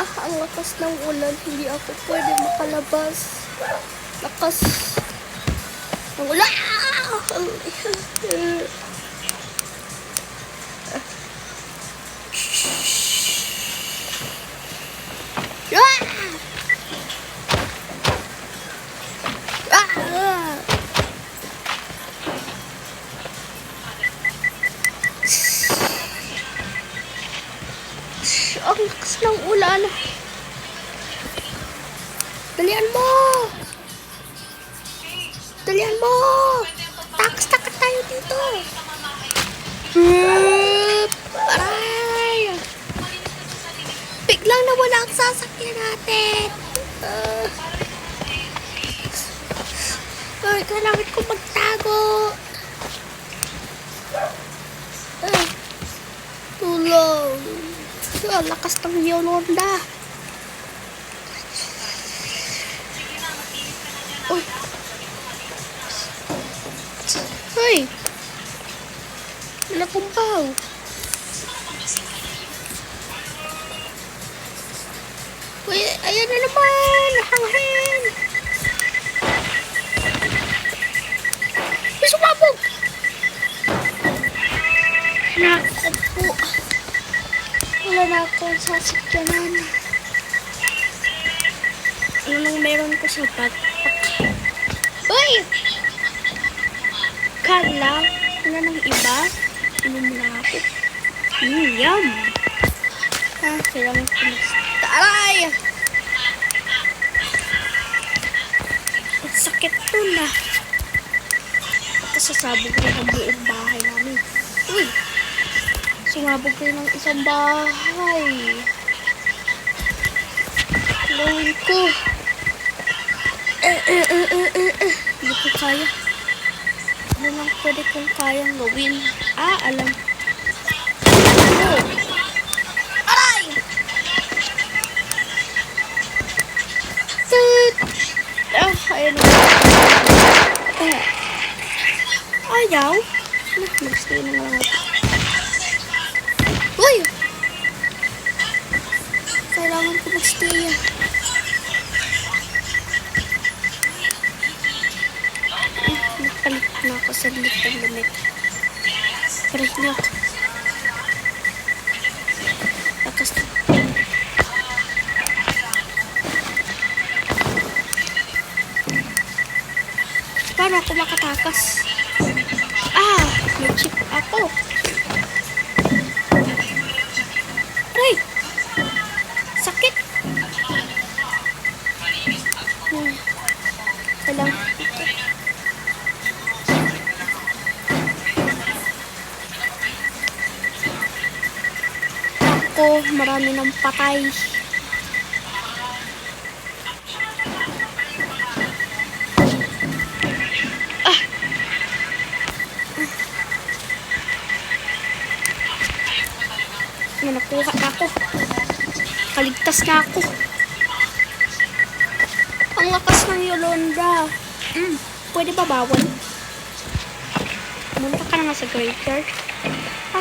Ang lakas ng ulan. Hindi ako pwede makalabas. Lakas ng ulan. Ang lakas ng ulan. Dalian mo! Dalian mo! Takas tayo dito! Aray! Biglang nawala ang sasakyan natin! Kailangan ko magtago! Tulong! Ang lakas ng Yolanda! Uy! Hoy! Nakumpaw! Uy! Ayan na naman! Hangin! May sumabog! Naku po! Wala na akong sasakyanan. Ano nang meron ko sa backpack? Uy! Carla, wala nang iba. Inom na ako. Yum! Kailangan ko Aray! Ang sakit to na. Kasasabog na ang buong bahay namin. Uy! Sumabog kayo ng isang bahay. Gawin ko. Hindi ko kaya. Ano lang pwede kong kayang gawin? Alam. Aray! Ayan na. Ayaw. Mag-stay na lang ako. Uy! Kailangan ko mag-stay. Nagpalit na ako sa litang limit. Parit niyo ako. Takas na. Paano ako makatakas? May chip ako. Ay! Sakit! Kailangan. Ako, marami ng patay. Nakuha na ako. Kaligtas na ako. Ang lakas ng Yolanda. Pwede ba bawal? Pumunta ka na nga sa grader.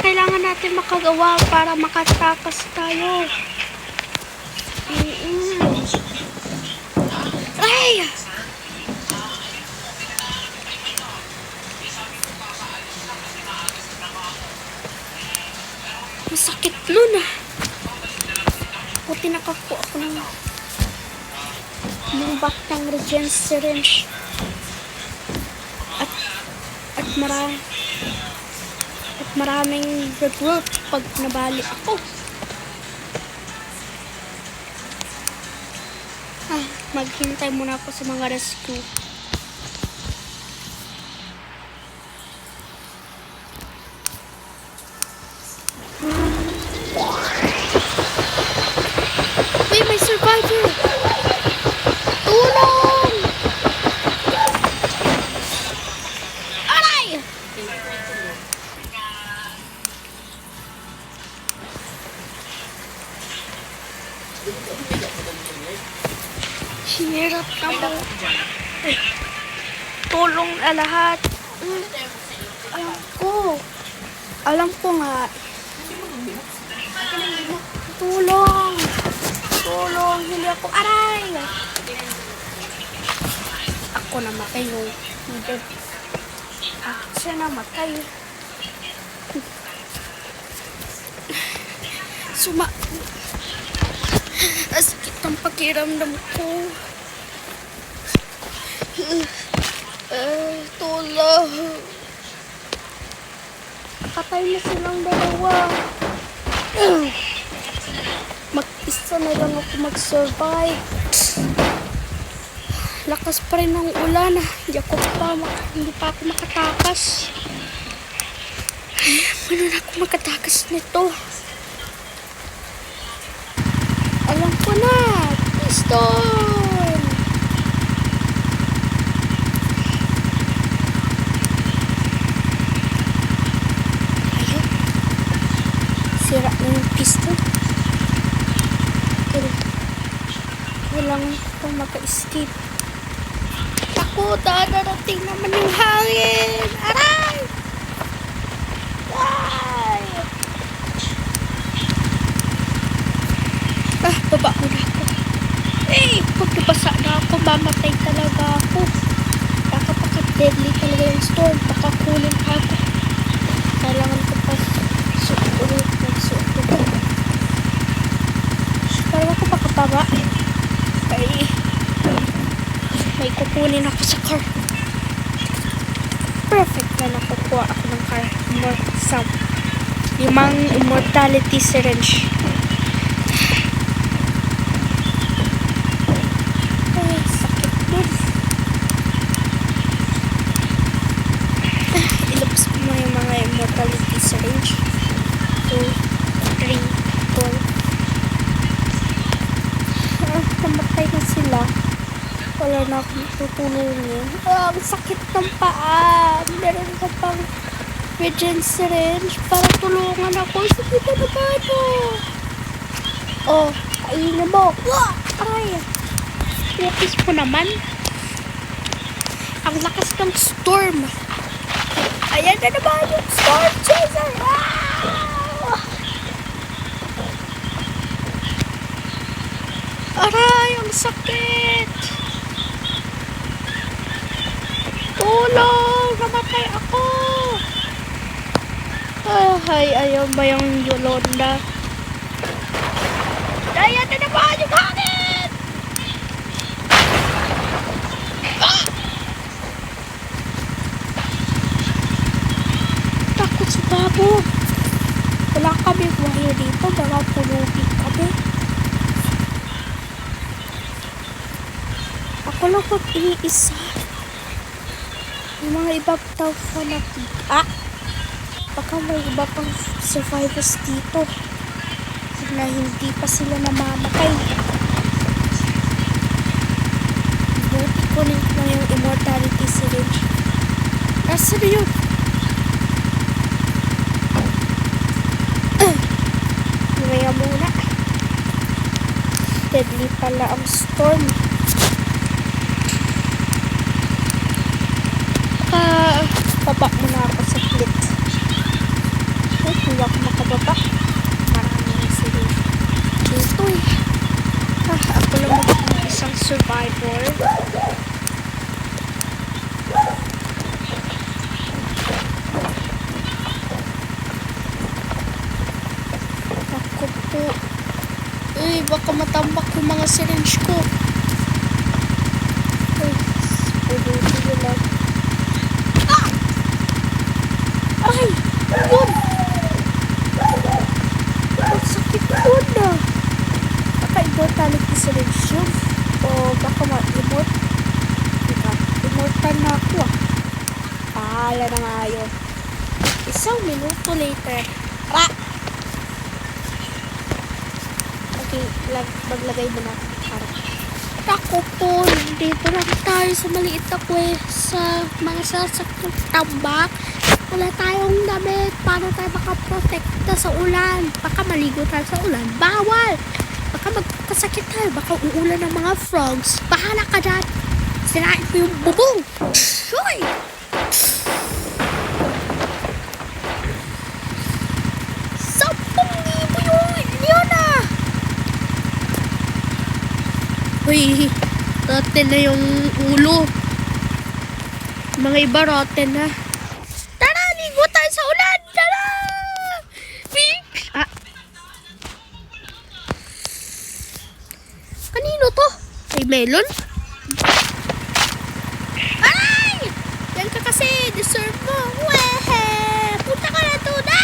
Kailangan natin makagawa para makatakas tayo. Ay! Masakit nun Buti nakakuha ako ng batang regen syringe. At maraming regroup pag nabali ako. Maghintay muna ako sa mga rescue. May survivor! Tulong! Aray! Hirap na mo. Tulong na lahat. Alam ko nga. Tulong! ako. Aray! Ako namatay yung leader. Siya namatay. Sakit ang pakiramdam ko. Tulong. Patay na silang dalawa. Mag-isa na lang ako mag-survive. Lakas pa rin ng ulan. Hindi pa ako makatakas. Paano na ako makatakas nito? Alam ko na. Piston. Ayun. Sira na yung piston. Kailangan ko maka-escape. Ako, darating naman yung hangin. Aray! Ay! Baba mo na ako. Pag nabasa na ako, mamatay talaga ako. Napaka-deadly talaga yung storm. Baka kunin ako. Kailangan ko pa suot ulit. Parang ako makapaba. May kukunin ako sa car. Perfect na nakukuha ako ng car. Limang immortality syringe. Ay, sakit dun. Ilabas ko na yung mga immortality syringe. 2, 3, 4. Namatay na sila. Wala na akong tutulungin. Ang sakit ng paa. Meron ka pang regen syringe para tulungan ako. Sakit na ba ito? Kainin mo. Ay. Focus mo naman. Ang lakas ng storm. Ayan na naman yung storm chaser. Aray, ang sakit. Tulong! Namatay ako! Ayaw ba yung Yolanda? Ayan na naman yung hangin! Takot si Babo. Wala kami buhay dito. Mga pulubi kami. Ako lang mag-iisa. Yung mga iba tao pa na baka may iba pang survivors dito na hindi pa sila namamatay. Buti ko na yung immortality syringe. Nasaan na yun? Lumaya muna. Deadly pala ang storm. Baba muna ako sa flit. Hindi ako makababa. Maraming sila dito ako lang magiging isang survivor. Ako po. Baka matambak yung mga syringe ko. Pulubi lang. Ay! Yun! Ang sakit yun na! Baka immortality syringe yun. O baka immortal na ako Pahala na nga yun. 1 minuto later. Okay, maglagay mo na. Ako po, dito lang tayo sa maliit na sa mga sasakyan tambak. Wala tayong damit. Paano tayo makaprotekta sa ulan? Baka maligo tayo sa ulan. Bawal! Baka magkasakit tayo. Baka uulan ng mga frogs. Bahala ka dyan. Sirain ko yung bubong. Shoy! 10,000 yun yun Uy, rotten na yung ulo. Mga iba rotten na. Tara, ligo tayo sa ulan! Tara! Ah. Kanino to? Ay, melon? Aray! Yan ka kasi, deserve mo. Wehe! Punta ka na to na!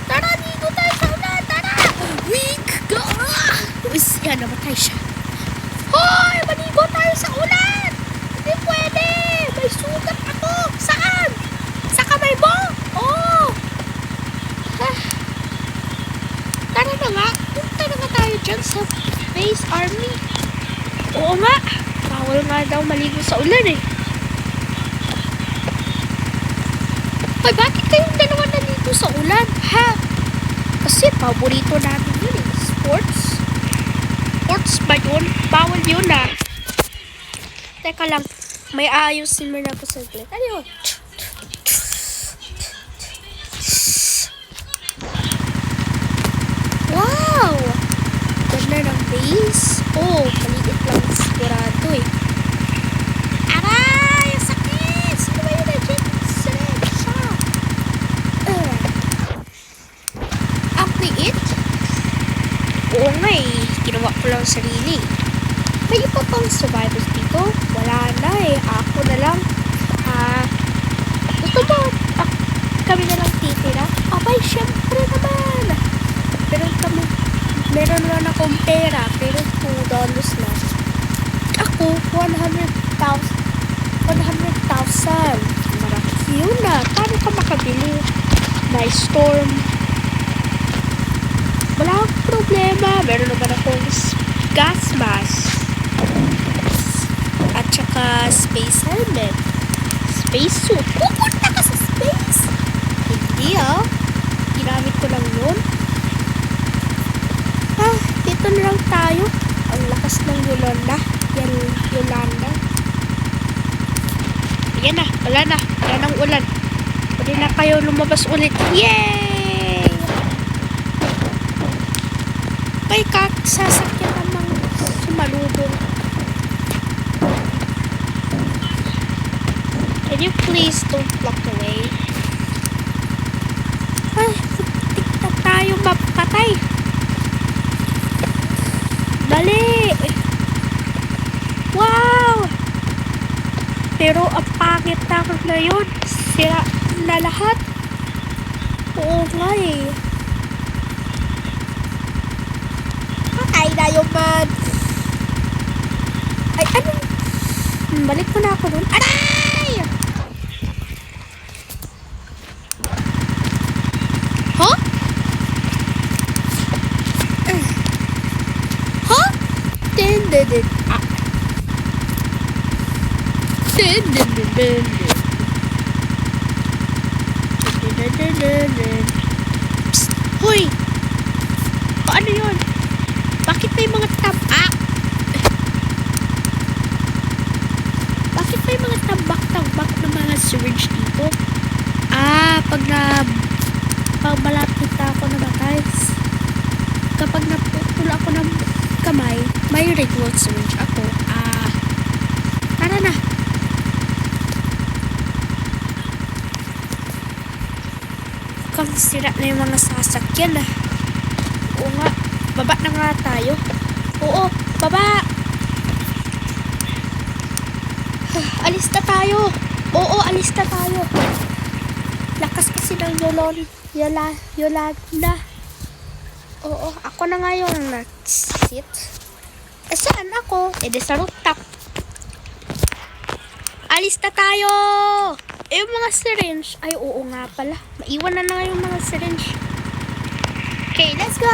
Tara, ligo tayo sa ulan! Tara! Weak! Yan, namatay siya. Hoy! Maligo tayo sa ulan! Hindi pwede! May sugat ako! Saan? Sa kamay mo? Oh! Tara na nga! Punta na nga tayo dyan sa Space Army. Oo nga! Bawal nga daw maligo sa ulan eh. Hoy, bakit kayong dalawa naligo sa ulan? Ha? Kasi paborito natin yun eh. Sports ba yun? Bawal yun ah. Teka lang. May ayusin mo na ako sa glit. Ano yun? Wow! Ganda ng base. Oh, maliit lang sigurado eh. Aray! Ang sakit! Sino ba yun na dyan? Sarap siya. Ang liit? Oo nga eh. Ginawa ko lang sarili. May iba pang survivors dito? Wala na eh. Ako na lang. Gusto mo? Kami na lang titira? Abay, syempre naman. Meron lang akong pera. Pero $2 lang. Ako, 100,000. Marami yun na. Paano ka makabili? May storm. Wala akong problema. Meron naman akong gas mask. At saka space helmet. Space suit. Pupunta ka sa space? Hindi ah. Ginamit ko lang yun. Dito na lang tayo. Ang lakas ng Yolanda. Yolanda. Ayan na. Wala na. Wala nang ulan. Pwede na kayo lumabas ulit. Yay! May sasakyan namang sumalubong. Can you please don't walk away? Ay, putik na tayo mapatay. Dali! Wow! Pero ang pangit na yun. Sira na lahat. Oo nga eh. Patay na yung man. Ay, ano? Balik ko na ako dun. Aray! Huh? Huh? Din. Ah. Din. Psst. Hoy! Paano yun? Bakit may mga Bakit may mga tambak-tambak na mga syringe dito? Pag malapit ako na guys. Kapag naputol ako ng kamay, may regular syringe ako. Tara na. Mukhang sira na yung mga sasakyan ah. Oo nga. Baba na nga tayo. Oo, baba. Alis na tayo. Oo, alis na tayo. Lakas kasi ng Yolanda. Oo, ako na nga yung nag-sit. Saan ako? Di sa rooftop. Alis na tayo. Yung mga syringe. Ay, oo nga pala. Maiwan na nga yung mga syringe. Okay, let's go.